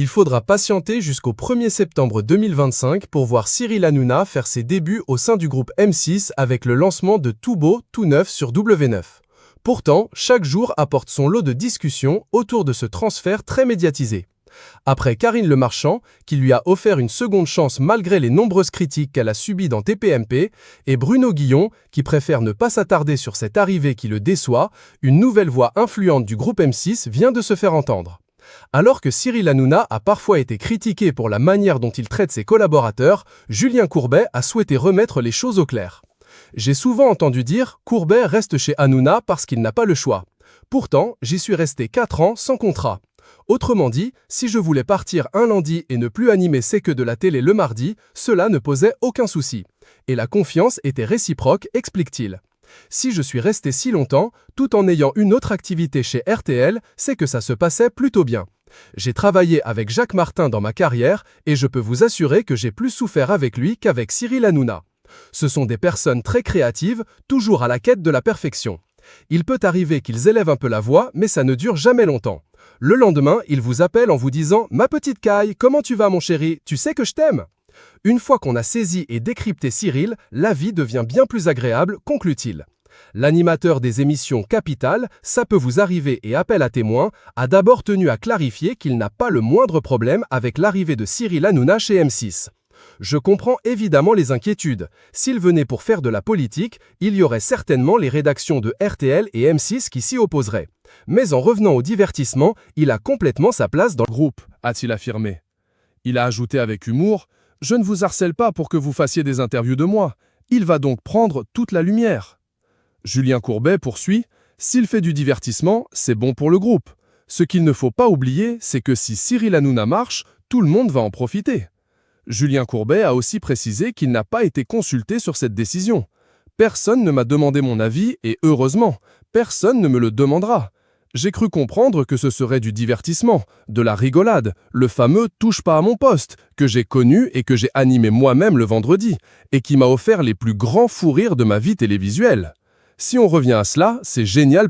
Il faudra patienter jusqu'au 1er septembre 2025 pour voir Cyril Hanouna faire ses débuts au sein du groupe M6 avec le lancement de Tout Beau, Tout Neuf sur W9. Pourtant, chaque jour apporte son lot de discussions autour de ce transfert très médiatisé. Après Karine Le Marchand, qui lui a offert une seconde chance malgré les nombreuses critiques qu'elle a subies dans TPMP, et Bruno Guillon, qui préfère ne pas s'attarder sur cette arrivée qui le déçoit, une nouvelle voix influente du groupe M6 vient de se faire entendre. Alors que Cyril Hanouna a parfois été critiqué pour la manière dont il traite ses collaborateurs, Julien Courbet a souhaité remettre les choses au clair. J'ai souvent entendu dire « Courbet reste chez Hanouna parce qu'il n'a pas le choix ». Pourtant, j'y suis resté 4 ans sans contrat. Autrement dit, si je voulais partir un lundi et ne plus animer C'est que de la télé le mardi, cela ne posait aucun souci. Et la confiance était réciproque, explique-t-il. Si je suis resté si longtemps, tout en ayant une autre activité chez RTL, c'est que ça se passait plutôt bien. J'ai travaillé avec Jacques Martin dans ma carrière et je peux vous assurer que j'ai plus souffert avec lui qu'avec Cyril Hanouna. Ce sont des personnes très créatives, toujours à la quête de la perfection. Il peut arriver qu'ils élèvent un peu la voix, mais ça ne dure jamais longtemps. Le lendemain, ils vous appellent en vous disant « Ma petite Caille, comment tu vas mon chéri? Tu sais que je t'aime ?» Une fois qu'on a saisi et décrypté Cyril, la vie devient bien plus agréable, conclut-il. L'animateur des émissions Capital, Ça peut vous arriver et Appel à témoins, a d'abord tenu à clarifier qu'il n'a pas le moindre problème avec l'arrivée de Cyril Hanouna chez M6. Je comprends évidemment les inquiétudes. S'il venait pour faire de la politique, il y aurait certainement les rédactions de RTL et M6 qui s'y opposeraient. Mais en revenant au divertissement, il a complètement sa place dans le groupe, a-t-il affirmé. Il a ajouté avec humour « Je ne vous harcèle pas pour que vous fassiez des interviews de moi. Il va donc prendre toute la lumière. » Julien Courbet poursuit « S'il fait du divertissement, c'est bon pour le groupe. Ce qu'il ne faut pas oublier, c'est que si Cyril Hanouna marche, tout le monde va en profiter. » Julien Courbet a aussi précisé qu'il n'a pas été consulté sur cette décision. « Personne ne m'a demandé mon avis et heureusement, personne ne me le demandera. J'ai cru comprendre que ce serait du divertissement, de la rigolade, le fameux « touche pas à mon poste » que j'ai connu et que j'ai animé moi-même le vendredi, et qui m'a offert les plus grands fous rires de ma vie télévisuelle. Si on revient à cela, c'est génial pour